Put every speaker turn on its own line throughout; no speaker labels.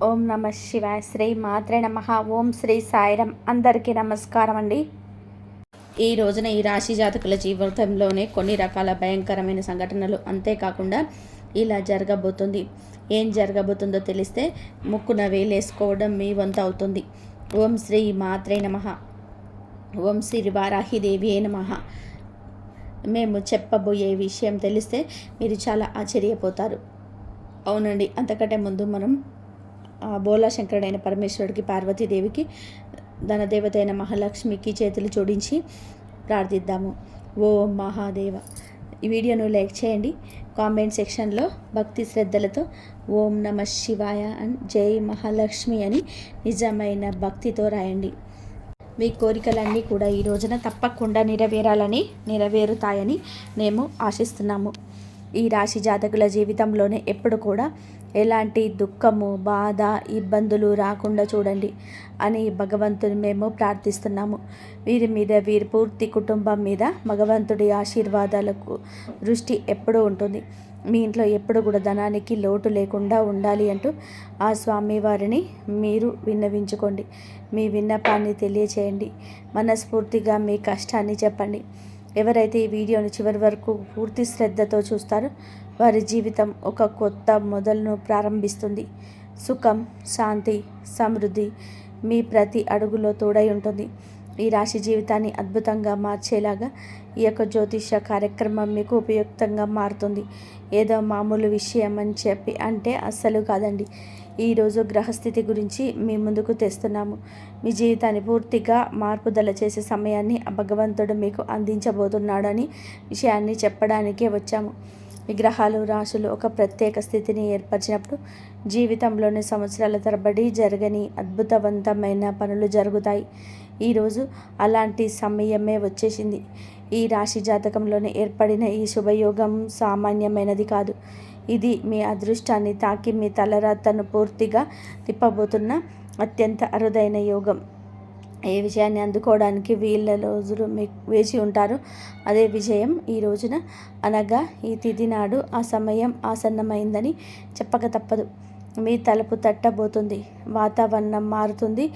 ఓం నమ శివాయ. శ్రీ మాత్రే నమ. ఓం శ్రీ సాయిరం. అందరికీ నమస్కారం అండి. ఈ రోజున ఈ రాశి జాతకుల జీవితంలోనే కొన్ని రకాల భయంకరమైన సంఘటనలు, అంతేకాకుండా ఇలా జరగబోతుంది. ఏం జరగబోతుందో తెలిస్తే ముక్కున వేలేసుకోవడం మీ వంతు అవుతుంది. ఓం శ్రీ మాత్రే నమ. ఓం శ్రీ వారాహిదేవి నమ. మేము చెప్పబోయే విషయం తెలిస్తే మీరు చాలా ఆశ్చర్యపోతారు. అవునండి, అంతకంటే ముందు మనం బోలా శంకరుడైన పరమేశ్వరుడికి, పార్వతీదేవికి, ధనదేవత అయిన మహాలక్ష్మికి చేతులు జోడించి ప్రార్థిద్దాము. ఓం మహాదేవ. ఈ వీడియోను లైక్ చేయండి. కామెంట్ సెక్షన్లో భక్తి శ్రద్ధలతో ఓం నమ శివాయ అండ్ జై మహాలక్ష్మి అని నిజమైన భక్తితో రాయండి. మీ కోరికలన్నీ కూడా ఈ రోజున తప్పకుండా నెరవేరుతాయని మేము ఆశిస్తున్నాము. ఈ రాశి జాతకుల జీవితంలోనే ఎప్పుడు కూడా ఎలాంటి దుఃఖము, బాధ, ఇబ్బందులు రాకుండా చూడండి అని భగవంతుని మేము ప్రార్థిస్తున్నాము. వీరి మీద, వీరి పూర్తి కుటుంబం మీద భగవంతుడి ఆశీర్వాదాలకు దృష్టి ఎప్పుడూ ఉంటుంది. మీ ఇంట్లో ఎప్పుడు కూడా ధనానికి లోటు లేకుండా ఉండాలి అంటూ ఆ స్వామి వారిని మీరు విన్నవించుకోండి. మీ విన్నపాన్ని తెలియచేయండి. మనస్ఫూర్తిగా మీ కష్టాన్ని చెప్పండి. ఎవరైతే ఈ వీడియోని చివరి వరకు పూర్తి శ్రద్ధతో చూస్తారో వారి జీవితం ఒక కొత్త మొదలును ప్రారంభిస్తుంది. సుఖం, శాంతి, సమృద్ధి మీ ప్రతి అడుగులో తోడై ఉంటుంది. ఈ రాశి జీవితాన్ని అద్భుతంగా మార్చేలాగా ఈ యొక్క జ్యోతిష కార్యక్రమం మీకు ఉపయుక్తంగా మారుతుంది. ఏదో మామూలు విషయం అని చెప్పి అంటే అస్సలు కాదండి. ఈరోజు గ్రహస్థితి గురించి మీ ముందుకు తెస్తున్నాము. మీ జీవితాన్ని పూర్తిగా మార్పుదల చేసే సమయాన్ని భగవంతుడు మీకు అందించబోతున్నాడని విషయాన్ని చెప్పడానికే వచ్చాము. విగ్రహాలు, రాశులు ఒక ప్రత్యేక స్థితిని ఏర్పరిచినప్పుడు జీవితంలోని సంవత్సరాల తరబడి జరగని అద్భుతవంతమైన పనులు జరుగుతాయి. ఈరోజు అలాంటి సమయమే వచ్చేసింది. ఈ రాశి జాతకంలోనే ఏర్పడిన ఈ శుభయోగం సామాన్యమైనది కాదు. ఇది మీ అదృష్టాన్ని తాకి మీ తలరాతను పూర్తిగా తిప్పబోతున్న అత్యంత అరుదైన యోగం. ఏ విజయాన్ని అందుకోవడానికి వీళ్ళ రోజులు మీకు వేచి ఉంటారు. అదే విజయం ఈ రోజున, అనగా ఈ తిథి నాడు ఆ సమయం ఆసన్నమైందని చెప్పక తప్పదు. మీ తలుపు తట్టబోతుంది. వాతావరణం మారుతుంది,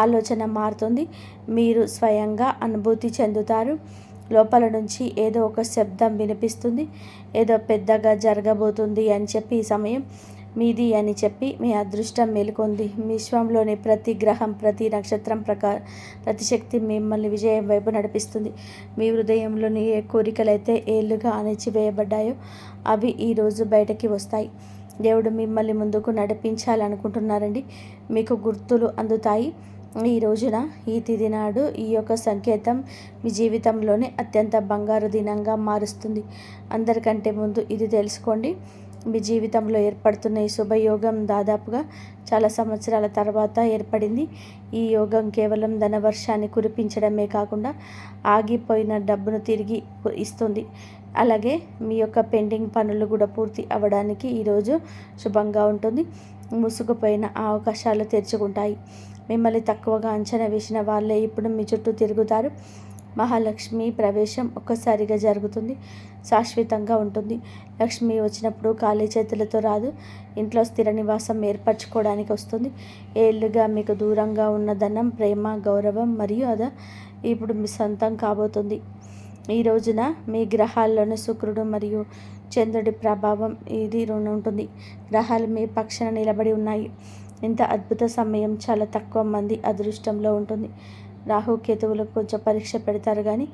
ఆలోచన మారుతుంది. మీరు స్వయంగా అనుభూతి చెందుతారు. లోపల నుంచి ఏదో ఒక శబ్దం వినిపిస్తుంది. ఏదో పెద్దగా జరగబోతుంది అని చెప్పి ఈ సమయం మీది అని చెప్పి మీ అదృష్టం మేలుకొంది. విశ్వంలోని ప్రతి గ్రహం, ప్రతి నక్షత్రం ప్రతి శక్తి మిమ్మల్ని విజయం వైపు నడిపిస్తుంది. మీ హృదయంలోని ఏ కోరికలైతే ఏళ్ళుగా అణిచివేయబడ్డాయో అవి ఈరోజు బయటకి వస్తాయి. దేవుడు మిమ్మల్ని ముందుకు నడిపించాలనుకుంటున్నారండి. మీకు గుర్తులు అందుతాయి. ఈ రోజున, ఈ తిథి నాడు ఈ యొక్క సంకేతం మీ జీవితంలోనే అత్యంత బంగారు దినంగా మారుస్తుంది. అందరికంటే ముందు ఇది తెలుసుకోండి. మీ జీవితంలో ఏర్పడుతున్న ఈ శుభయోగం దాదాపుగా చాలా సంవత్సరాల తర్వాత ఏర్పడింది. ఈ యోగం కేవలం ధనవర్షాన్ని కురిపించడమే కాకుండా ఆగిపోయిన డబ్బును తిరిగి ఇస్తుంది. అలాగే మీ యొక్క పెండింగ్ పనులు కూడా పూర్తి అవ్వడానికి ఈరోజు శుభంగా ఉంటుంది. మూసుకుపోయిన అవకాశాలు తెరుచుకుంటాయి. మిమ్మల్ని తక్కువగా అంచనా వేసిన వాళ్ళే ఇప్పుడు మీ చుట్టూ తిరుగుతారు. మహాలక్ష్మి ప్రవేశం ఒక్కసారిగా జరుగుతుంది, శాశ్వతంగా ఉంటుంది. లక్ష్మి వచ్చినప్పుడు ఖాళీ చేతులతో రాదు. ఇంట్లో స్థిర నివాసం ఏర్పరచుకోవడానికి వస్తుంది. ఏళ్ళుగా మీకు దూరంగా ఉన్న ధనం, ప్రేమ, గౌరవం మరియు అద ఇప్పుడు మీ సొంతం కాబోతుంది. ఈ రోజున మీ గ్రహాల్లోని శుక్రుడు మరియు చంద్రుడి ప్రభావం ఇది ఉంటుంది. గ్రహాలు మీ పక్షాన నిలబడి ఉన్నాయి. ఇంత అద్భుత సమయం చాలా తక్కువ మంది అదృష్టంలో ఉంటుంది. రాహుకేతువులకు కొంచెం పరీక్ష పెడతారు, కానీ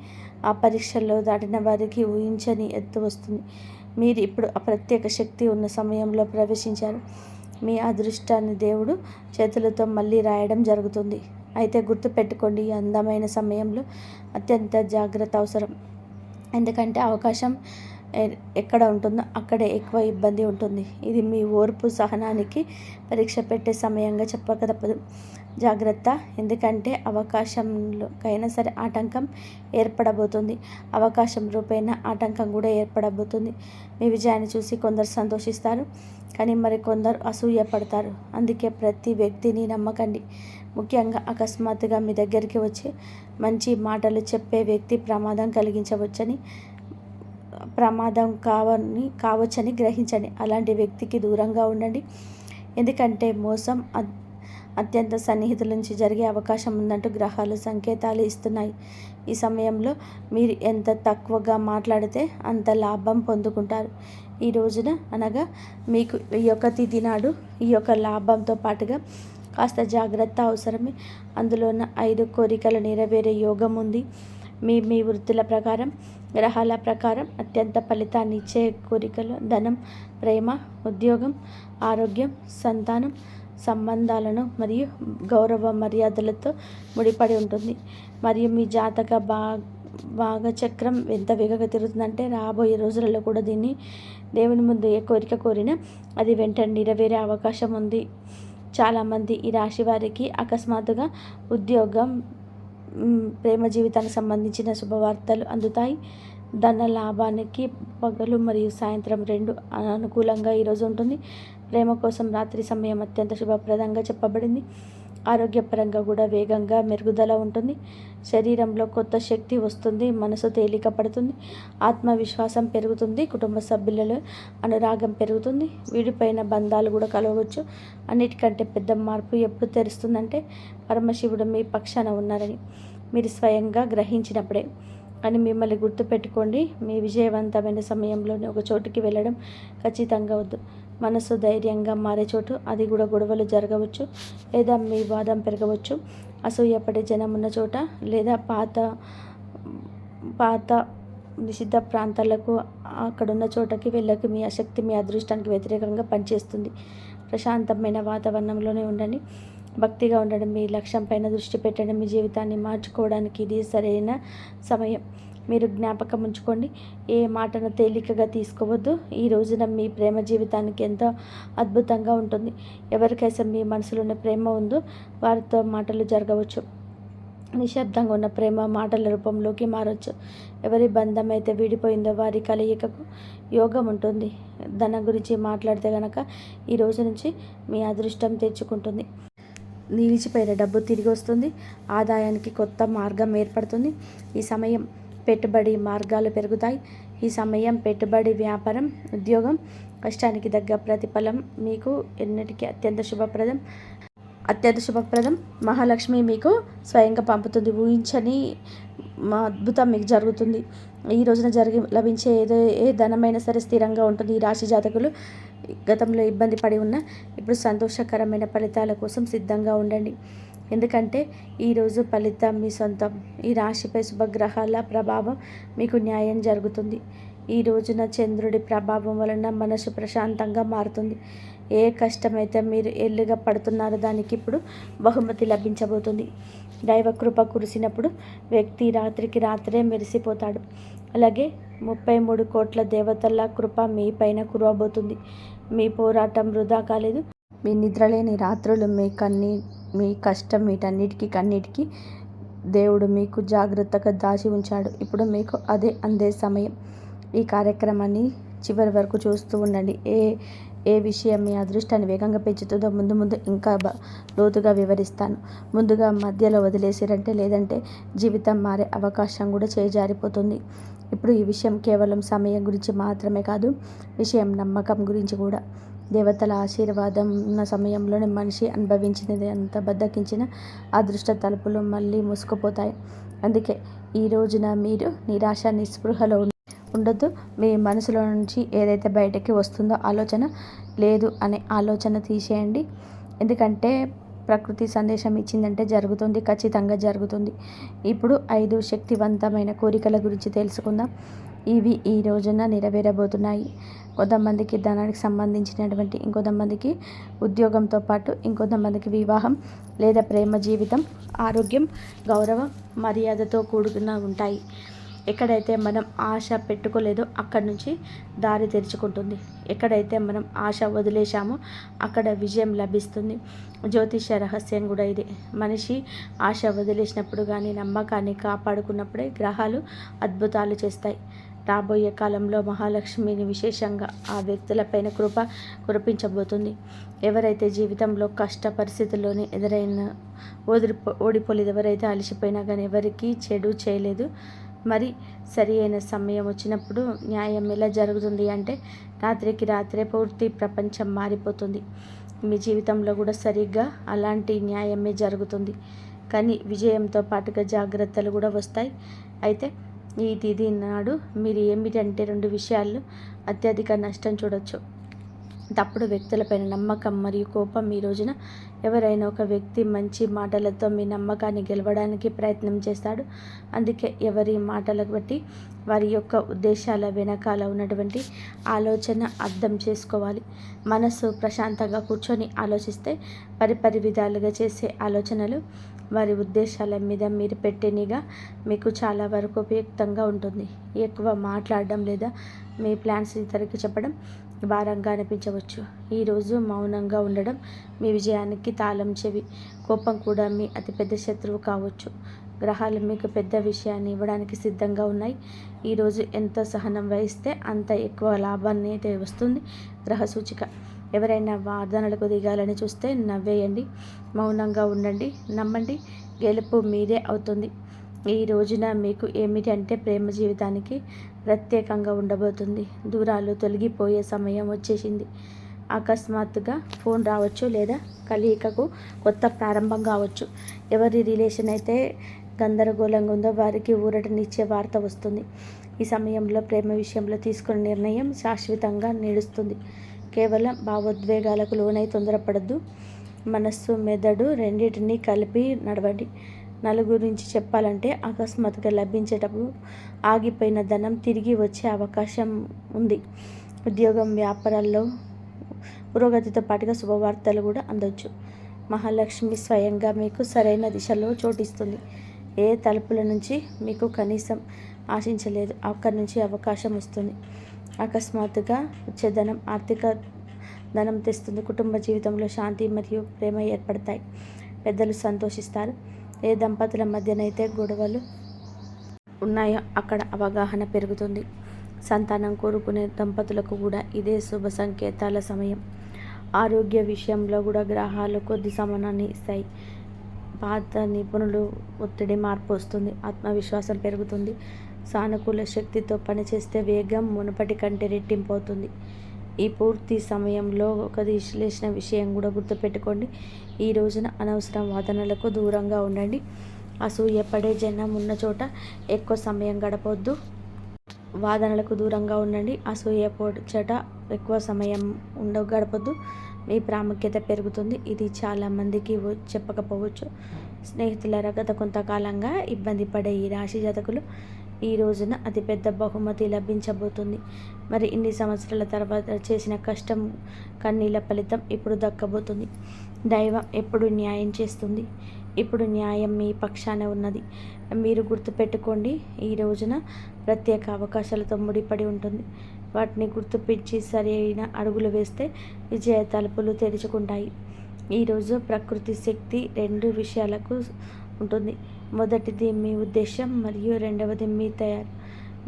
ఆ పరీక్షల్లో దాటిన వారికి ఊహించని ఎత్తు వస్తుంది. మీరు ఇప్పుడు ఆ ప్రత్యేక శక్తి ఉన్న సమయంలో ప్రవేశించారు. మీ అదృష్టాన్ని దేవుడు చేతులతో మళ్ళీ రాయడం జరుగుతుంది. అయితే గుర్తుపెట్టుకోండి, ఈ అందమైన సమయంలో అత్యంత జాగ్రత్త అవసరం. ఎందుకంటే అవకాశం ఎక్కడ ఉంటుందో అక్కడే ఎక్కువ ఇబ్బంది ఉంటుంది. ఇది మీ ఓర్పు, సహనానికి పరీక్ష పెట్టే సమయంగా చెప్పక తప్పదు. జాగ్రత్త, ఎందుకంటే అవకాశంలోకైనా సరే ఆటంకం ఏర్పడబోతుంది. అవకాశం రూపేణ ఆటంకం కూడా ఏర్పడబోతుంది. మీ విజయాన్ని చూసి కొందరు సంతోషిస్తారు, కానీ మరి కొందరు అసూయ పడతారు. అందుకే ప్రతి వ్యక్తిని నమ్మకండి. ముఖ్యంగా అకస్మాత్తుగా మీ దగ్గరికి వచ్చి మంచి మాటలు చెప్పే వ్యక్తి ప్రమాదం కావచ్చని గ్రహించండి. అలాంటి వ్యక్తికి దూరంగా ఉండండి. ఎందుకంటే మోసం అత్యంత సన్నిహితుల నుంచి జరిగే అవకాశం ఉందంటూ గ్రహాలు సంకేతాలు ఇస్తున్నాయి. ఈ సమయంలో మీరు ఎంత తక్కువగా మాట్లాడితే అంత లాభం పొందుకుంటారు. ఈ రోజున అనగా మీకు ఈ యొక్క తిథి నాడు ఈ యొక్క లాభంతో పాటుగా కాస్త జాగ్రత్త అవసరమే. అందులో ఉన్న 5 కోరికలు నెరవేరే యోగం ఉంది. మీ మీ వృత్తుల ప్రకారం, గ్రహాల ప్రకారం అత్యంత ఫలితాన్ని ఇచ్చే కోరికలు ధనం, ప్రేమ, ఉద్యోగం, ఆరోగ్యం, సంతానం, సంబంధాలను మరియు గౌరవ మర్యాదలతో ముడిపడి ఉంటుంది. మరియు మీ జాతక భాగచక్రం ఎంత వేగంగా తిరుగుతుందంటే రాబోయే రోజులలో కూడా దీన్ని దేవుని ముందు ఏ కోరిక కోరినా అది వెంటనే నెరవేరే అవకాశం ఉంది. చాలామంది ఈ రాశి వారికి అకస్మాత్తుగా ఉద్యోగం, ప్రేమ జీవితానికి సంబంధించిన శుభవార్తలు అందుతాయి. ధన లాభానికి పగలు మరియు సాయంత్రం 2 అనుకూలంగా ఈరోజు ఉంటుంది. ప్రేమ కోసం రాత్రి సమయం అత్యంత శుభప్రదంగా చెప్పబడింది. ఆరోగ్యపరంగా కూడా వేగంగా మెరుగుదల ఉంటుంది. శరీరంలో కొత్త శక్తి వస్తుంది. మనసు తేలిక పడుతుంది. ఆత్మవిశ్వాసం పెరుగుతుంది. కుటుంబ సభ్యులలో అనురాగం పెరుగుతుంది. విడిపోయిన బంధాలు కూడా కలవచ్చు. అన్నిటికంటే పెద్ద మార్పు ఎప్పుడు తెరుస్తుందంటే పరమశివుడు మీ పక్షాన ఉన్నారని మీరు స్వయంగా గ్రహించినప్పుడే. అని మిమ్మల్ని గుర్తుపెట్టుకోండి. మీ విజయవంతమైన సమయంలోనే ఒక చోటుకి వెళ్ళడం ఖచ్చితంగా వద్దు. మనసు ధైర్యంగా మారే చోటు, అది కూడా గొడవలు జరగవచ్చు లేదా మీ వాదం పెరగవచ్చు. అసూయపడే జనం ఉన్న చోట లేదా పాత నిషిద్ధ ప్రాంతాలకు అక్కడున్న చోటకి వెళ్ళక మీ ఆసక్తి మీ అదృష్టానికి వ్యతిరేకంగా పనిచేస్తుంది. ప్రశాంతమైన వాతావరణంలోనే ఉండండి. భక్తిగా ఉండడం, మీ లక్ష్యం పైన దృష్టి పెట్టడం, మీ జీవితాన్ని మార్చుకోవడానికి ఇది సరైన సమయం. మీరు జ్ఞాపకం ఉంచుకోండి, ఏ మాటను తేలికగా తీసుకోవద్దు. ఈ రోజున మీ ప్రేమ జీవితానికి ఎంతో అద్భుతంగా ఉంటుంది. ఎవరికైతే మీ మనసులోని ప్రేమ ఉందో వారితో మాటలు జరగవచ్చు. నిశ్శబ్దంగా ఉన్న ప్రేమ మాటల రూపంలోకి మారవచ్చు. ఎవరి బంధం అయితే విడిపోయిందో వారి కలయికకు యోగం ఉంటుంది. ధనం గురించి మాట్లాడితే కనుక ఈ రోజు నుంచి మీ అదృష్టం తెచ్చుకుంటుంది. నిలిచిపోయిన డబ్బు తిరిగి వస్తుంది. ఆదాయానికి కొత్త మార్గం ఏర్పడుతుంది. ఈ సమయం పెట్టుబడి మార్గాలు పెరుగుతాయి. ఈ సమయం పెట్టుబడి, వ్యాపారం, ఉద్యోగం, కష్టానికి తగ్గ ప్రతిఫలం మీకు ఎన్నిటికీ అత్యంత శుభప్రదం. మహాలక్ష్మి మీకు స్వయంగా పంపుతుంది. ఊహించని అద్భుతం మీకు జరుగుతుంది. ఈ రోజున లభించే ఏ ధనమైనా సరే స్థిరంగా ఉంటుంది. ఈ రాశి జాతకులు గతంలో ఇబ్బంది పడి ఉన్న ఇప్పుడు సంతోషకరమైన ఫలితాల కోసం సిద్ధంగా ఉండండి. ఎందుకంటే ఈరోజు ఫలితం మీ సొంతం. ఈ రాశిపై శుభగ్రహాల ప్రభావం మీకు న్యాయం జరుగుతుంది. ఈ రోజున చంద్రుడి ప్రభావం వలన మనసు ప్రశాంతంగా మారుతుంది. ఏ కష్టమైతే మీరు ఎల్లుగా పడుతున్నారో దానికి ఇప్పుడు బహుమతి లభించబోతుంది. దైవకృప కురిసినప్పుడు వ్యక్తి రాత్రికి రాత్రే మెరిసిపోతాడు. అలాగే 33 కోట్ల దేవతల కృప మీ పైన కురవబోతుంది. మీ పోరాటం వృధా కాలేదు. మీ నిద్రలేని రాత్రులు, మీ కష్టం, కన్నిటికీ దేవుడు మీకు జాగ్రత్తగా దాచి ఉంచాడు. ఇప్పుడు మీకు అదే అందే సమయం. ఈ కార్యక్రమాన్ని చివరి వరకు చూస్తూ ఉండండి. ఏ విషయం మీ అదృష్టాన్ని వేగంగా పెంచుతుందో ముందు ఇంకా లోతుగా వివరిస్తాను. ముందుగా మధ్యలో వదిలేసారంటే లేదంటే జీవితం మారే అవకాశం కూడా చేజారిపోతుంది. ఇప్పుడు ఈ విషయం కేవలం సమయం గురించి మాత్రమే కాదు, విషయం నమ్మకం గురించి కూడా. దేవతల ఆశీర్వాదం ఉన్న సమయంలోనే మనిషి అనుభవించినది అంత బద్దకించిన అదృష్ట తలుపులు మళ్ళీ మూసుకుపోతాయి. అందుకే ఈ రోజున మీరు నిరాశ, నిస్పృహలో ఉండొద్దు. మీ మనసులో నుంచి ఏదైతే బయటకి వస్తుందో ఆలోచన లేదు అనే ఆలోచన తీసేయండి. ఎందుకంటే ప్రకృతి సందేశం ఇచ్చిందంటే జరుగుతుంది, ఖచ్చితంగా జరుగుతుంది. ఇప్పుడు 5 శక్తివంతమైన కోరికల గురించి తెలుసుకుందాం. ఇవి ఈ రోజున నెరవేరబోతున్నాయి. కొంతమందికి ధనానికి సంబంధించినటువంటి, ఇంకొంతమందికి ఉద్యోగంతో పాటు ఇంకొంతమందికి వివాహం లేదా ప్రేమ జీవితం, ఆరోగ్యం, గౌరవం, మర్యాదతో కూడుకున్న ఉంటాయి. ఎక్కడైతే మనం ఆశ పెట్టుకోలేదో అక్కడి నుంచి దారి తెరుచుకుంటుంది. ఎక్కడైతే మనం ఆశ వదిలేశామో అక్కడ విజయం లభిస్తుంది. జ్యోతిష రహస్యం కూడా ఇదే. మనిషి ఆశ వదిలేసినప్పుడు కానీ, నమ్మకాన్ని కాపాడుకున్నప్పుడే గ్రహాలు అద్భుతాలు చేస్తాయి. రాబోయే కాలంలో మహాలక్ష్మిని విశేషంగా ఆ వ్యక్తులపైన కృప కురిపించబోతుంది. ఎవరైతే జీవితంలో కష్ట పరిస్థితుల్లోనే ఓడిపోలేదు, ఎవరైతే అలసిపోయినా కానీ ఎవరికి చెడు చేయలేదు, మరి సరి అయిన సమయం వచ్చినప్పుడు న్యాయం ఎలా జరుగుతుంది అంటే రాత్రికి రాత్రే పూర్తి ప్రపంచం మారిపోతుంది. మీ జీవితంలో కూడా సరిగ్గా అలాంటి న్యాయమే జరుగుతుంది. కానీ విజయంతో పాటుగా జాగ్రత్తలు కూడా వస్తాయి. అయితే ఈ తిథి నాడు మీరు ఏమిటంటే 2 విషయాల్లో అత్యధిక నష్టం చూడొచ్చు. తప్పుడు వ్యక్తులపైన నమ్మకం మరియు కోపం. ఈ రోజున ఎవరైనా ఒక వ్యక్తి మంచి మాటలతో మీ నమ్మకాన్ని గెలవడానికి ప్రయత్నం చేస్తాడు. అందుకే ఎవరి మాటలకు బట్టి వారి యొక్క ఉద్దేశాల వెనకాల ఉన్నటువంటి ఆలోచన అర్థం చేసుకోవాలి. మనసు ప్రశాంతంగా కూర్చొని ఆలోచిస్తే పరిపరి విధాలుగా చేసే ఆలోచనలు వారి ఉద్దేశాల మీద మీరు పెట్టినగా మీకు చాలా వరకు ఉపయుక్తంగా ఉంటుంది. ఎక్కువ మాట్లాడడం లేదా మీ ప్లాన్స్ ఇతరులకు చెప్పడం భారంగా అనిపించవచ్చు. ఈరోజు మౌనంగా ఉండడం మీ విజయానికి తాళం చెవి. కోపం కూడా మీ అతిపెద్ద శత్రువు కావచ్చు. గ్రహాలు మీకు పెద్ద విషయాన్ని ఇవ్వడానికి సిద్ధంగా ఉన్నాయి. ఈరోజు ఎంత సహనం వహిస్తే అంత ఎక్కువ లాభాన్ని అయితే వస్తుంది గ్రహ సూచిక. ఎవరైనా వాదనలకు దిగాలని చూస్తే నవ్వేయండి, మౌనంగా ఉండండి, నమ్మండి, గెలుపు మీదే అవుతుంది. ఈ రోజున మీకు ఏమిటంటే ప్రేమ జీవితానికి ప్రత్యేకంగా ఉండబోతుంది. దూరాలు తొలగిపోయే సమయం వచ్చేసింది. అకస్మాత్తుగా ఫోన్ రావచ్చు లేదా కలయికకు కొత్త ప్రారంభం కావచ్చు. ఎవరి రిలేషన్ అయితే గందరగోళంగా ఉందో వారికి ఊరటనిచ్చే వార్త వస్తుంది. ఈ సమయంలో ప్రేమ విషయంలో తీసుకున్న నిర్ణయం శాశ్వతంగా నిలుస్తుంది. కేవలం భావోద్వేగాలకు లోనై తొందరపడద్దు. మనస్సు మెదడు రెండింటినీ కలిపి నడవండి. నలుగురించి చెప్పాలంటే అకస్మాత్తుగా లభించేటప్పుడు ఆగిపోయిన ధనం తిరిగి వచ్చే అవకాశం ఉంది. ఉద్యోగం వ్యాపారాల్లో పురోగతితో పాటుగా శుభవార్తలు కూడా అందొచ్చు. మహాలక్ష్మి స్వయంగా మీకు సరైన దిశలో చోటిస్తుంది. ఏ తలుపుల నుంచి మీకు కనీసం ఆశించలేదు అక్కడి నుంచి అవకాశం వస్తుంది. అకస్మాత్తుగా వచ్చే ధనం ఆర్థిక ధనం తెస్తుంది. కుటుంబ జీవితంలో శాంతి మరియు ప్రేమ ఏర్పడతాయి. పెద్దలు సంతోషిస్తారు. ఏ దంపతుల మధ్యనైతే గొడవలు ఉన్నాయో అక్కడ అవగాహన పెరుగుతుంది. సంతానం కోరుకునే దంపతులకు కూడా ఇదే శుభ సంకేతాల సమయం. ఆరోగ్య విషయంలో కూడా గ్రహాలు కొద్ది సమానాన్ని ఇస్తాయి. పాత నిపుణులు ఒత్తిడి మార్పు వస్తుంది. ఆత్మవిశ్వాసం పెరుగుతుంది. సానుకూల శక్తితో పనిచేస్తే వేగం మునుపటి కంటే రెట్టింపు అవుతుంది. ఈ పూర్తి సమయంలో ఒక విశ్లేషణ విషయం కూడా గుర్తుపెట్టుకోండి. ఈ రోజున అనవసరం వాదనలకు దూరంగా ఉండండి. అసూయపడే జనం ఉన్న చోట ఎక్కువ సమయం గడపొద్దు. వాదనలకు దూరంగా ఉండండి. అసూయపడే చోట ఎక్కువ సమయం గడపొద్దు. మీ ప్రాముఖ్యత పెరుగుతుంది. ఇది చాలామందికి చెప్పకపోవచ్చు. స్నేహితుల గత కొంతకాలంగా ఇబ్బంది పడే ఈ రాశి జాతకులు ఈ రోజున అతిపెద్ద బహుమతి లభించబోతుంది. మరి ఇన్ని సంవత్సరాల తర్వాత చేసిన కష్టం కన్నీళ్ళ ఫలితం ఇప్పుడు దక్కబోతుంది. దైవం ఎప్పుడు న్యాయం చేస్తుంది. ఇప్పుడు న్యాయం మీ పక్షాన ఉన్నది. మీరు గుర్తుపెట్టుకోండి. ఈ రోజున ప్రత్యేక అవకాశాలతో ముడిపడి ఉంటుంది. వాటిని గుర్తుపించి సరైన అడుగులు వేస్తే విజయ తలుపులు తెరుచుకుంటాయి. ఈరోజు ప్రకృతి శక్తి 2 విషయాలకు ఉంటుంది. మొదటిది మీ ఉద్దేశం మరియు రెండవది మీ తయారు.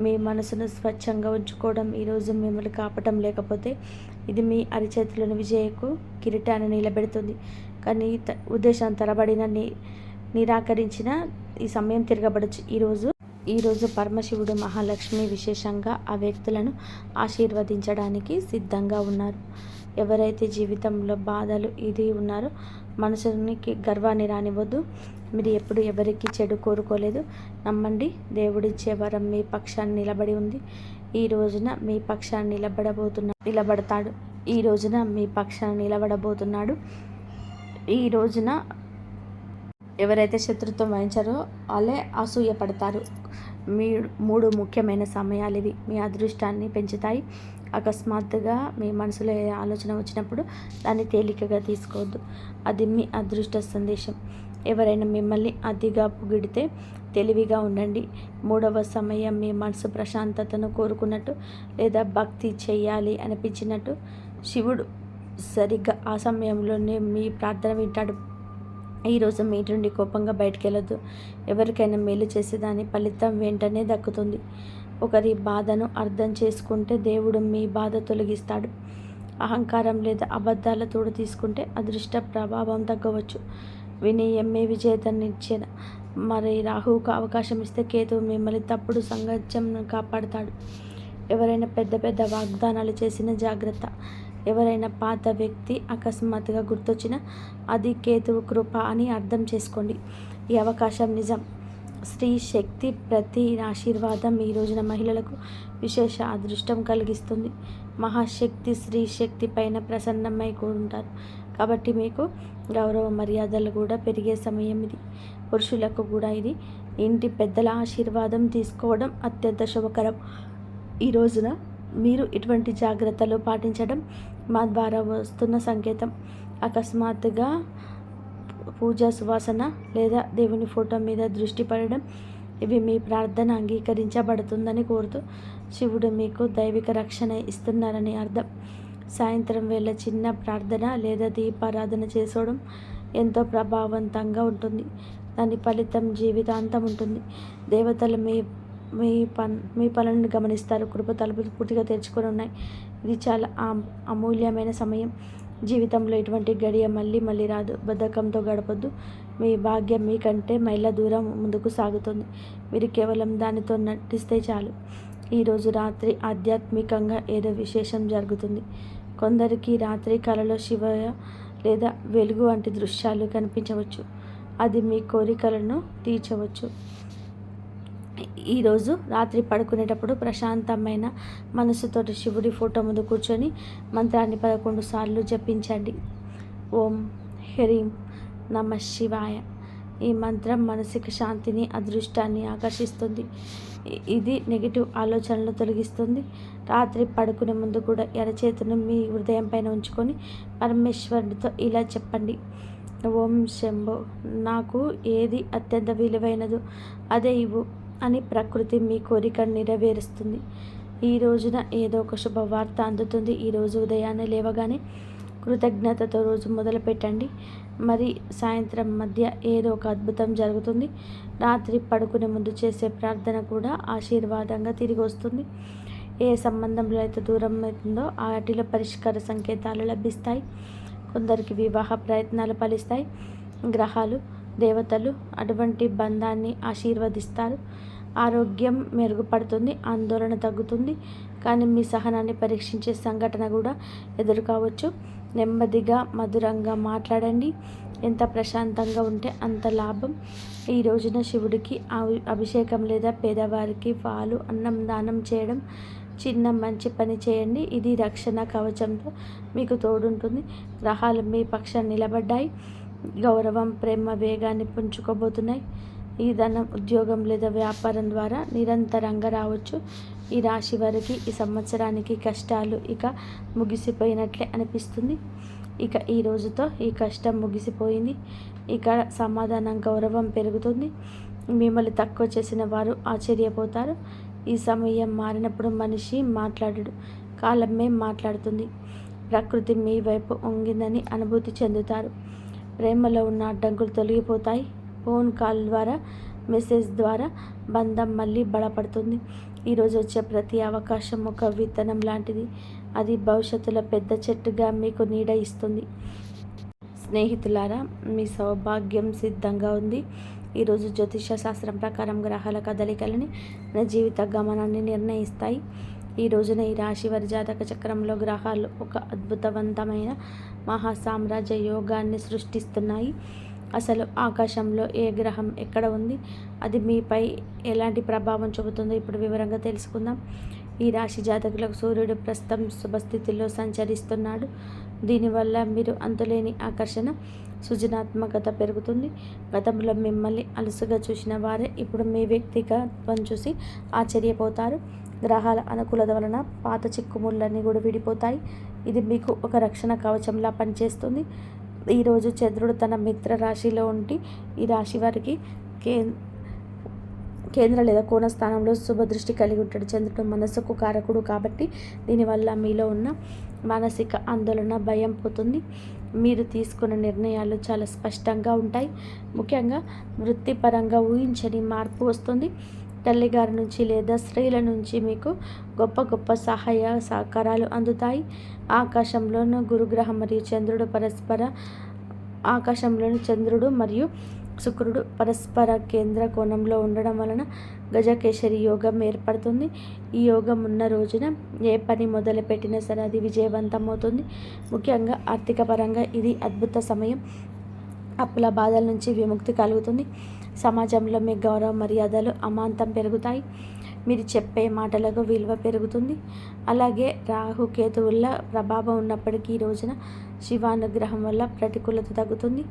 మీ మనసును స్వచ్ఛంగా ఉంచుకోవడం ఈరోజు మిమ్మల్ని కాపటం. లేకపోతే ఇది మీ అరిచేతులను విజయకు కిరీటాన్ని నిలబెడుతుంది. కానీ ఉద్దేశం తరబడిన నిరాకరించిన ఈ సమయం తిరగబడచ్చు. ఈరోజు పరమశివుడు మహాలక్ష్మి విశేషంగా ఆ వ్యక్తులను ఆశీర్వదించడానికి సిద్ధంగా ఉన్నారు. ఎవరైతే జీవితంలో బాధలు ఇది ఉన్నారో మనసునికి గర్వాన్ని రానివ్వద్దు. మీరు ఎప్పుడు ఎవరికి చెడు కోరుకోలేదు. నమ్మండి. దేవుడిచ్చే వరం మీ పక్షాన్ని నిలబడి ఉంది. ఈ రోజున మీ పక్షాన్ని నిలబడతాడు. ఈ రోజున మీ పక్షాన్ని నిలబడబోతున్నాడు. ఈ రోజున ఎవరైతే శత్రుత్వం వహించారో వాళ్ళే అసూయపడతారు. 3 ముఖ్యమైన సమయాలు ఇవి. మీ అదృష్టాన్ని పెంచుతాయి. అకస్మాత్తుగా మీ మనసులో ఏ ఆలోచన వచ్చినప్పుడు దాన్ని తేలికగా తీసుకోవద్దు. అది మీ అదృష్ట సందేశం. ఎవరైనా మిమ్మల్ని అతిగా పొగిడితే తెలివిగా ఉండండి. 3వ సమయం మీ మనసు ప్రశాంతతను కోరుకున్నట్టు లేదా భక్తి చేయాలి అనిపించినట్టు శివుడు సరిగ్గా ఆ సమయంలోనే మీ ప్రార్థన వింటాడు. ఈరోజు మీ నుండి కోపంగా బయటికి వెళ్ళొద్దు. ఎవరికైనా మేలు చేసే దాని ఫలితం వెంటనే దక్కుతుంది. ఒకరి బాధను అర్థం చేసుకుంటే దేవుడు మీ బాధ తొలగిస్తాడు. అహంకారం లేదా అబద్ధాల తోడు తీసుకుంటే అదృష్ట ప్రభావం తగ్గవచ్చు. వినయమే విజేతనిచ్చిన మరి రాహువుకు అవకాశం ఇస్తే కేతువు మిమ్మల్ని తప్పుడు సంగత్యం కాపాడుతాడు. ఎవరైనా పెద్ద పెద్ద వాగ్దానాలు చేసిన జాగ్రత్త. ఎవరైనా పాత వ్యక్తి అకస్మాత్తుగా గుర్తొచ్చినా అది కేతువు కృప అని అర్థం చేసుకోండి. ఈ అవకాశం నిజం. స్త్రీ శక్తి ప్రతి ఆశీర్వాదం ఈ రోజున మహిళలకు విశేష అదృష్టం కలిగిస్తుంది. మహాశక్తి స్త్రీ శక్తి పైన ప్రసన్నమై ఉంటారు కాబట్టి మీకు గౌరవ మర్యాదలు కూడా పెరిగే సమయం ఇది. పురుషులకు కూడా ఇది ఇంటి పెద్దల ఆశీర్వాదం తీసుకోవడం అత్యంత శుభకరం. ఈ రోజున మీరు ఇటువంటి జాగ్రత్తలు పాటించడం మా ద్వారా వస్తున్న సంకేతం. అకస్మాత్తుగా పూజా సువాసన లేదా దేవుని ఫోటో మీద దృష్టి పడడం ఇవి మీ ప్రార్థన అంగీకరించబడుతుందని కోరుతూ శివుడు మీకు దైవిక రక్షణ ఇస్తున్నారని అర్థం. సాయంత్రం వేళ చిన్న ప్రార్థన లేదా దీపారాధన చేసుకోవడం ఎంతో ప్రభావవంతంగా ఉంటుంది. దాని ఫలితం జీవితాంతం ఉంటుంది. దేవతలు మీ పనులను గమనిస్తారు. కృప తలుపులు పూర్తిగా తెరుచుకొని ఉన్నాయి. ఇది చాలా అమూల్యమైన సమయం. జీవితంలో ఇటువంటి గడియ మళ్ళీ రాదు. బద్ధకంతో గడపొద్దు. మీ భాగ్యం మీకంటే మైళ్ళ దూరం ముందుకు సాగుతుంది. మీరు కేవలం దానితో నటిస్తే చాలు. ఈరోజు రాత్రి ఆధ్యాత్మికంగా ఏదో విశేషం జరుగుతుంది. కొందరికి రాత్రి కలలో శివయ లేదా వెలుగు వంటి దృశ్యాలు కనిపించవచ్చు. అది మీ కోరికలను తీర్చవచ్చు. ఈరోజు రాత్రి పడుకునేటప్పుడు ప్రశాంతమైన మనసుతోటి శివుడి ఫోటో ముందు కూర్చొని మంత్రాన్ని 11 సార్లు జపించండి. ఓం హ్రీం నమ శివాయ. ఈ మంత్రం మానసిక శాంతిని, అదృష్టాన్ని ఆకర్షిస్తుంది. ఇది నెగిటివ్ ఆలోచనలు తొలగిస్తుంది. రాత్రి పడుకునే ముందు కూడా ఎడచేతును మీ హృదయం పైన ఉంచుకొని పరమేశ్వరుడితో ఇలా చెప్పండి. ఓం శంభో, నాకు ఏది అత్యంత విలువైనదో అదే ఇవ్వు అని ప్రకృతి మీ కోరికను నెరవేరుస్తుంది. ఈ రోజున ఏదో ఒక శుభవార్త అందుతుంది. ఈరోజు ఉదయాన్నే లేవగానే కృతజ్ఞతతో రోజు మొదలు పెట్టండి. మరి సాయంత్రం మధ్య ఏదో ఒక అద్భుతం జరుగుతుంది. రాత్రి పడుకునే ముందు చేసే ప్రార్థన కూడా ఆశీర్వాదంగా తిరిగి వస్తుంది. ఏ సంబంధంలో అయితే దూరం అవుతుందో వాటిలో పరిష్కార సంకేతాలు లభిస్తాయి. కొందరికి వివాహ ప్రయత్నాలు ఫలిస్తాయి. గ్రహాలు, దేవతలు అటువంటి బంధాన్ని ఆశీర్వదిస్తారు. ఆరోగ్యం మెరుగుపడుతుంది. ఆందోళన తగ్గుతుంది. కానీ మీ సహనాన్ని పరీక్షించే సంఘటన కూడా ఎదురుకావచ్చు. నెమ్మదిగా మధురంగా మాట్లాడండి. ఎంత ప్రశాంతంగా ఉంటే అంత లాభం. ఈ రోజున శివుడికి అభిషేకం లేదా పేదవారికి పాలు, అన్నం దానం చేయడం చిన్న మంచి పని చేయండి. ఇది రక్షణ కవచంతో మీకు తోడుంటుంది. గ్రహాలు మీ పక్షాన్ని నిలబడ్డాయి. గౌరవం, ప్రేమ వేగాన్ని పుంజుకోబోతున్నాయి. ఈ ధనం, ఉద్యోగం లేదా వ్యాపారం ద్వారా నిరంతరంగా రావచ్చు. ఈ రాశి వారికి ఈ సంవత్సరానికి కష్టాలు ఇక ముగిసిపోయినట్లే అనిపిస్తుంది. ఇక ఈ రోజుతో ఈ కష్టం ముగిసిపోయింది. ఇక సమాధానం, గౌరవం పెరుగుతుంది. మిమ్మల్ని తక్కువ చేసిన వారు ఆశ్చర్యపోతారు. ఈ సమయం మారినప్పుడు మనిషి మాట్లాడడు, కాలమే మాట్లాడుతుంది. ప్రకృతి మీ వైపు వంగిందని అనుభూతి చెందుతారు. ప్రేమలో ఉన్న అడ్డంకులు తొలగిపోతాయి. ఫోన్ కాల్ ద్వారా, మెసేజ్ ద్వారా బంధం మళ్ళీ బలపడుతుంది. ఈరోజు వచ్చే ప్రతి అవకాశం ఒక విత్తనం లాంటిది. అది భవిష్యత్తులో పెద్ద చెట్టుగా మీకు నీడ ఇస్తుంది. స్నేహితులారా, మీ సౌభాగ్యం సిద్ధంగా ఉంది. ఈరోజు జ్యోతిష శాస్త్రం ప్రకారం గ్రహాల కదలికలని మన జీవిత గమనాన్ని నిర్ణయిస్తాయి. ఈ రోజున ఈ రాశి వారి జాతక చక్రంలో గ్రహాలు ఒక అద్భుతవంతమైన మహాసామ్రాజ్య యోగాన్ని సృష్టిస్తున్నాయి. అసలు ఆకాశంలో ఏ గ్రహం ఎక్కడ ఉంది, అది మీపై ఎలాంటి ప్రభావం చూపుతుందో ఇప్పుడు వివరంగా తెలుసుకుందాం. ఈ రాశి జాతకులకు సూర్యుడు ప్రస్తుతం శుభస్థితిలో సంచరిస్తున్నాడు. దీనివల్ల మీరు అంతులేని ఆకర్షణ, సృజనాత్మకత పెరుగుతుంది. గతంలో మిమ్మల్ని అలుసుగా చూసిన వారే ఇప్పుడు మీ వ్యక్తిగతం చూసి ఆశ్చర్యపోతారు. గ్రహాల అనుకూలత వలన పాత చిక్కుముళ్ళన్నీ కూడా విడిపోతాయి. ఇది మీకు ఒక రక్షణ కవచంలా పనిచేస్తుంది. ఈరోజు చంద్రుడు తన మిత్ర రాశిలో ఉండి ఈ రాశి వారికి కేంద్ర లేదా కోణ స్థానంలో శుభదృష్టి కలిగి ఉంటాడు. చంద్రుడు మనసుకు కారకుడు కాబట్టి దీనివల్ల మీలో ఉన్న మానసిక ఆందోళన, భయం పోతుంది. మీరు తీసుకున్న నిర్ణయాలు చాలా స్పష్టంగా ఉంటాయి. ముఖ్యంగా వృత్తిపరంగా ఊహించని మార్పు వస్తుంది. తల్లిగారి నుంచి లేదా స్త్రీల నుంచి మీకు గొప్ప గొప్ప సహాయ సహకారాలు అందుతాయి. ఆకాశంలోని గురుగ్రహం మరియు చంద్రుడు ఆకాశంలోని చంద్రుడు మరియు శుక్రుడు పరస్పర కేంద్ర కోణంలో ఉండడం వలన గజకేసరి యోగం ఏర్పడుతుంది. ఈ యోగం ఉన్న రోజున ఏ పని మొదలుపెట్టినా సరే అది విజయవంతం అవుతుంది. ముఖ్యంగా ఆర్థిక పరంగా ఇది అద్భుత సమయం. అప్పుల బాధల నుంచి విముక్తి కలుగుతుంది. సమాజంలో మీ గౌరవ మర్యాదలు అమాంతం పెరుగుతాయి. మీరు చెప్పే మాటలకు విలువ పెరుగుతుంది. అలాగే రాహుకేతువుల ప్రభావం ఉన్నప్పటికీ ఈ రోజున శివానుగ్రహం వల్ల ప్రతికూలత తగ్గుతుంది.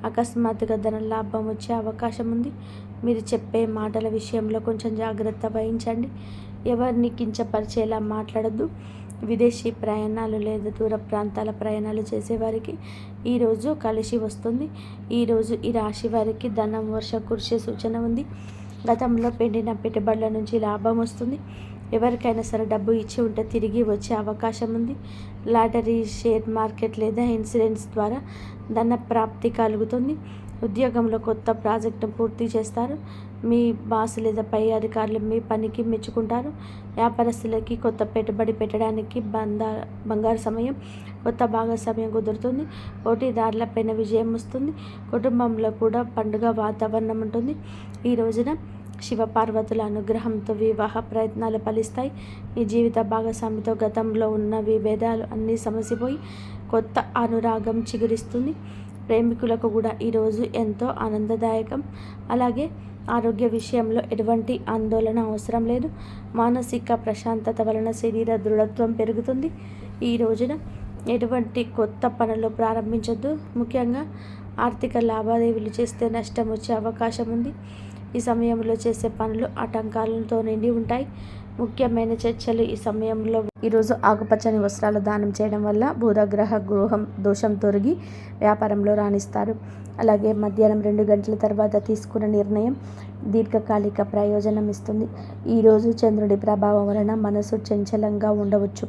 అకస్మాత్తుగా ధన లాభం వచ్చే అవకాశం ఉంది. మీరు చెప్పే మాటల విషయంలో కొంచెం జాగ్రత్త వహించండి. ఎవరిని కించపరిచేలా మాట్లాడద్దు. విదేశీ ప్రయాణాలు లేదా దూర ప్రాంతాల ప్రయాణాలు చేసేవారికి ఈరోజు కలిసి వస్తుంది. ఈరోజు ఈ రాశి వారికి ధనం వర్ష కురిసే సూచన ఉంది. గతంలో పెట్టిన పెట్టుబడుల నుంచి లాభం వస్తుంది. ఎవరికైనా సరే డబ్బు ఇచ్చి ఉంటే తిరిగి వచ్చే అవకాశం ఉంది. లాటరీ, షేర్ మార్కెట్ లేదా ఇన్సూరెన్స్ ద్వారా ధన ప్రాప్తి కలుగుతుంది. ఉద్యోగంలో కొత్త ప్రాజెక్టును పూర్తి చేస్తారు. మీ బాస్ లేదా పై అధికారులు మీ పనికి మెచ్చుకుంటారు. వ్యాపారస్తులకి కొత్త పెట్టుబడి పెట్టడానికి బంగారు సమయం. కొత్త భాగస్వామ్యం కుదురుతుంది. పోటీదారులపైన విజయం వస్తుంది. కుటుంబంలో కూడా పండుగ వాతావరణం ఉంటుంది. ఈ రోజున శివపార్వతుల అనుగ్రహంతో వివాహ ప్రయత్నాలు ఫలిస్తాయి. మీ జీవిత భాగస్వామితో గతంలో ఉన్న విభేదాలు అన్నీ సమసిపోయి కొత్త అనురాగం చిగురిస్తుంది. ప్రేమికులకు కూడా ఈరోజు ఎంతో ఆనందదాయకం. అలాగే ఆరోగ్య విషయంలో ఎటువంటి ఆందోళన అవసరం లేదు. మానసిక ప్రశాంతత వలన శరీర దృఢత్వం పెరుగుతుంది. ఈ రోజున ఎటువంటి కొత్త పనులు ప్రారంభించొద్దు. ముఖ్యంగా ఆర్థిక లావాదేవీలు చేస్తే నష్టం వచ్చే అవకాశం ఉంది. ఈ సమయంలో చేసే పనులు ఆటంకాలతో నిండి ఉంటాయి. ముఖ్యమైన చర్చలు ఈ సమయంలో. ఈరోజు ఆకుపచ్చని వస్త్రాలు దానం చేయడం వల్ల బుధగ్రహ గృహం దోషం తొలగి వ్యాపారంలో రాణిస్తారు. అలాగే మధ్యాహ్నం 2 గంటల తర్వాత తీసుకున్న నిర్ణయం దీర్ఘకాలిక ప్రయోజనం ఇస్తుంది. ఈరోజు చంద్రుడి ప్రభావం వలన మనసు చంచలంగా ఉండవచ్చు.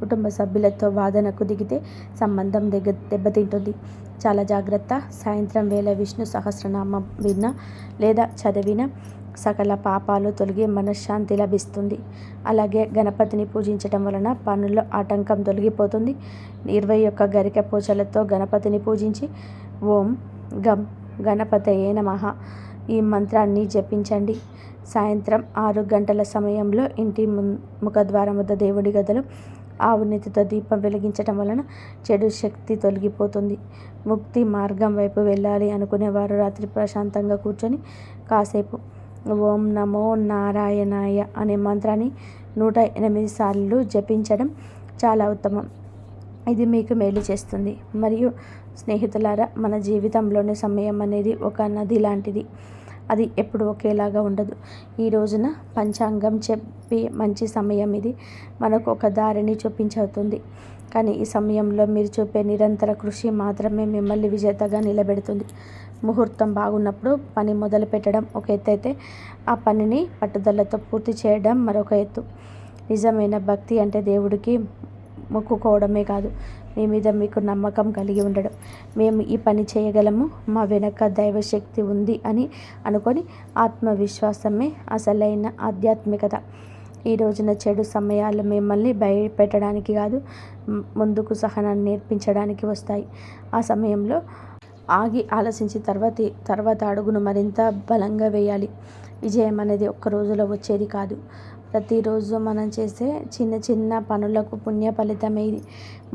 కుటుంబ సభ్యులతో వాదనకు దిగితే సంబంధం దెబ్బతింటుంది. చాలా జాగ్రత్త. సాయంత్రం వేళ విష్ణు సహస్రనామం విన్నా లేదా చదివిన సకల పాపాలు తొలగి మనశ్శాంతి లభిస్తుంది. అలాగే గణపతిని పూజించడం వలన పనుల్లో ఆటంకం తొలగిపోతుంది. 21 గరిక పూజలతో గణపతిని పూజించి ఓం గం గణపతయే నమః ఈ మంత్రాన్ని జపించండి. సాయంత్రం 6 గంటల సమయంలో ఇంటి ముఖద్వారం వద్ద దేవుడి గదిలో ఆవు నెత్తితో దీపం వెలిగించడం వలన చెడు శక్తి తొలగిపోతుంది. ముక్తి మార్గం వైపు వెళ్ళాలి అనుకునేవారు రాత్రి ప్రశాంతంగా కూర్చొని కాసేపు ఓం నమో నారాయణాయ అనే మంత్రాన్ని 108 సార్లు జపించడం చాలా ఉత్తమం. ఇది మీకు మేలు చేస్తుంది. మరియు స్నేహితులారా, మన జీవితంలోని సమయం అనేది ఒక నది లాంటిది. అది ఎప్పుడు ఒకేలాగా ఉండదు. ఈ రోజున పంచాంగం చెప్పి మంచి సమయం ఇది మనకు ఒక దారిని చూపించవుతుంది. కానీ ఈ సమయంలో మీరు చూపే నిరంతర కృషి మాత్రమే మిమ్మల్ని విజేతగా నిలబెడుతుంది. ముహూర్తం బాగున్నప్పుడు పని మొదలు పెట్టడం ఒక ఎత్తు అయితే ఆ పనిని పట్టుదలతో పూర్తి చేయడం మరొక ఎత్తు. నిజమైన భక్తి అంటే దేవుడికి మొక్కుకోవడమే కాదు, మీ మీద మీకు నమ్మకం కలిగి ఉండడం. మేము ఈ పని చేయగలము, మా వెనక దైవశక్తి ఉంది అని అనుకొని ఆత్మవిశ్వాసమే అసలైన ఆధ్యాత్మికత. ఈ రోజున చెడు సమయాలు మిమ్మల్ని భయపెట్టడానికి కాదు, ముందుకు సహనాన్ని నేర్పించడానికి వస్తాయి. ఆ సమయంలో ఆగి ఆలోచించి తర్వాత అడుగును మరింత బలంగా వేయాలి. విజయం అనేది ఒక్క రోజులో వచ్చేది కాదు. ప్రతిరోజు మనం చేసే చిన్న చిన్న పనులకు పుణ్య ఫలితమే ఇది.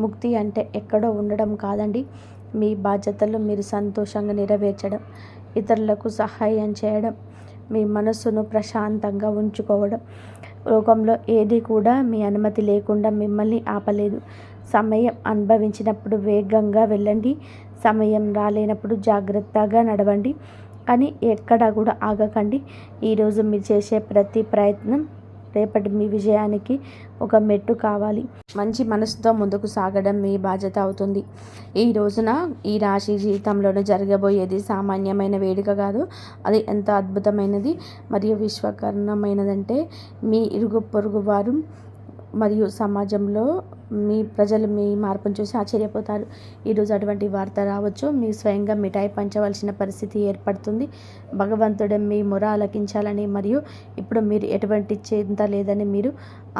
ముక్తి అంటే ఎక్కడో ఉండడం కాదండి, మీ బాధ్యతలు మీరు సంతోషంగా నెరవేర్చడం, ఇతరులకు సహాయం చేయడం, మీ మనస్సును ప్రశాంతంగా ఉంచుకోవడం. లోకంలో ఏది కూడా మీ అనుమతి లేకుండా మిమ్మల్ని ఆపలేదు. సమయం అనుభవించినప్పుడు వేగంగా వెళ్ళండి, సమయం రాలేనప్పుడు జాగ్రత్తగా నడవండి. కానీ ఎక్కడా కూడా ఆగకండి. ఈరోజు మీరు చేసే ప్రతి ప్రయత్నం రేపటి మీ విజయానికి ఒక మెట్టు కావాలి. మంచి మనసుతో ముందుకు సాగడం మీ బాధ్యత అవుతుంది. ఈ రోజున ఈ రాశి జీవితంలోనూ జరగబోయేది సామాన్యమైన వేడుక కాదు, అది ఎంత అద్భుతమైనది మరియు విశ్వకరణమైనదంటే మీ ఇరుగు పొరుగు వారు మరియు సమాజంలో మీ ప్రజలు మీ మార్పును చూసి ఆశ్చర్యపోతారు. ఈరోజు అటువంటి వార్త రావచ్చు. మీరు స్వయంగా మిఠాయి పంచవలసిన పరిస్థితి ఏర్పడుతుంది. భగవంతుడే మీ మొర ఆలకించాలని మరియు ఇప్పుడు మీరు ఎటువంటి చింత లేదని మీరు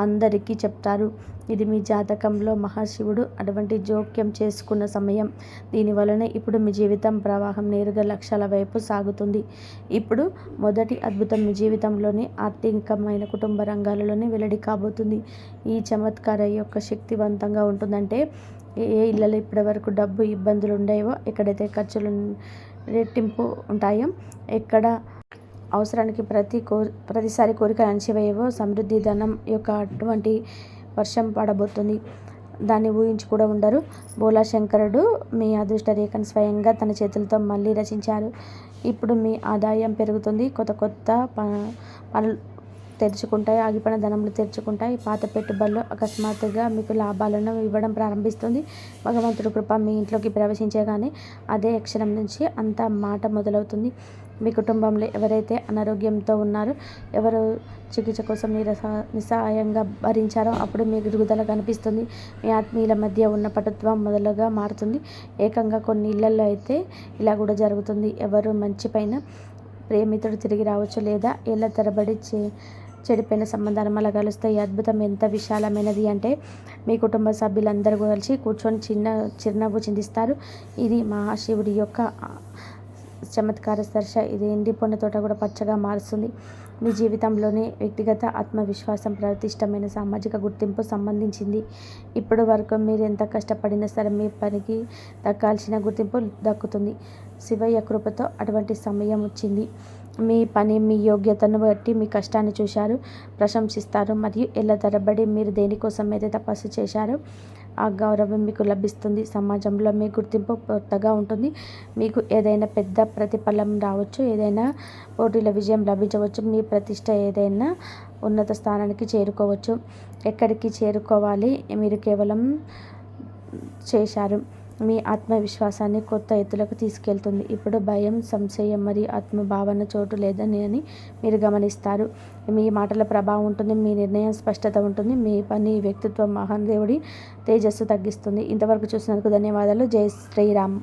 అందరికీ చెప్తారు. ఇది మీ జాతకంలో మహాశివుడు అటువంటి జోక్యం చేసుకున్న సమయం. దీనివలన ఇప్పుడు మీ జీవితం ప్రవాహం నేరుగా లక్ష్యాల వైపు సాగుతుంది. ఇప్పుడు మొదటి అద్భుతం మీ జీవితంలోని ఆర్థికమైన కుటుంబ రంగాలలోనే వెల్లడి కాబోతుంది. ఈ చమత్కార యొక్క శక్తివంతంగా ఉంటుందంటే ఏ ఇళ్ళలో ఇప్పటివరకు డబ్బు ఇబ్బందులు ఉండేవో, ఎక్కడైతే ఖర్చులు రెట్టింపు ఉంటాయో, ఎక్కడ అవసరానికి ప్రతిసారి కోరికలు అణచివేయవో సమృద్ధి ధనం యొక్క అటువంటి వర్షం పడబోతుంది. దాన్ని ఊహించి కూడా ఉండరు. బోలా శంకరుడు మీ అదృష్ట రేఖను స్వయంగా తన చేతులతో మళ్ళీ రచించారు. ఇప్పుడు మీ ఆదాయం పెరుగుతుంది. కొత్త పనులు తెరుచుకుంటాయి. ఆగిపోయిన ధనములు తెరుచుకుంటాయి. పాత పెట్టుబడులు అకస్మాత్తుగా మీకు లాభాలను ఇవ్వడం ప్రారంభిస్తుంది. భగవంతుడి కృప మీ ఇంట్లోకి ప్రవేశించగానే అదే క్షణం నుంచి అంత మాట మొదలవుతుంది. మీ కుటుంబంలో ఎవరైతే అనారోగ్యంతో ఉన్నారో, ఎవరు చికిత్స కోసం నిస్సహాయంగా భరించారో అప్పుడు మీకు ఎదుగుదల కనిపిస్తుంది. మీ ఆత్మీయుల మధ్య ఉన్న పటుత్వం మొదలుగా మారుతుంది. ఏకంగా కొన్ని ఇళ్లలో అయితే ఇలా కూడా జరుగుతుంది. ఎవరు మంచి పైన ప్రేమితుడు తిరిగి రావచ్చు, లేదా ఏళ్ళ తరబడి చెడిపోయిన సంబంధాలు మళ్ళీ కలుస్తాయి. ఈ అద్భుతం ఎంత విశాలమైనది అంటే మీ కుటుంబ సభ్యులందరూ కలిసి కూర్చొని చిరునవ్వు చిందిస్తారు. ఇది మహాశివుడి యొక్క చమత్కార స్పర్శ. ఇది ఎండిపోయిన తోట కూడా పచ్చగా మారుస్తుంది. మీ జీవితంలోని వ్యక్తిగత ఆత్మవిశ్వాసం, ప్రతిష్టమైన సామాజిక గుర్తింపు సంబంధించింది. ఇప్పటి వరకు మీరు ఎంత కష్టపడినా సరే మీ పనికి దక్కాల్సిన గుర్తింపు దక్కుతుంది. శివయ్య కృపతో అటువంటి సమయం వచ్చింది. మీ పని, మీ యోగ్యతను బట్టి మీ కష్టాన్ని చూశారు, ప్రశంసిస్తారు. మరియు ఏళ్ళ తరబడి మీరు దేనికోసం అయితే తపస్సు చేశారో ఆ గౌరవం మీకు లభిస్తుంది. సమాజంలో మీ గుర్తింపు కొత్తగా ఉంటుంది. మీకు ఏదైనా పెద్ద ప్రతిఫలం రావచ్చు, ఏదైనా పోటీల విజయం లభించవచ్చు, మీ ప్రతిష్ట ఏదైనా ఉన్నత స్థానానికి చేరుకోవచ్చు. ఎక్కడికి చేరుకోవాలి మీరు కేవలం చేశారు. మీ ఆత్మవిశ్వాసాన్ని కొత్త ఎత్తులకు తీసుకెళ్తుంది. ఇప్పుడు భయం, సంశయం మరియు ఆత్మభావన చోటు లేదని మీరు గమనిస్తారు. మీ మాటల ప్రభావం ఉంటుంది. మీ నిర్ణయం స్పష్టత ఉంటుంది. మీ పని, వ్యక్తిత్వం మహాదేవుడి తేజస్సు తగ్గిస్తుంది. ఇంతవరకు చూసినందుకు ధన్యవాదాలు. జై శ్రీరామ్.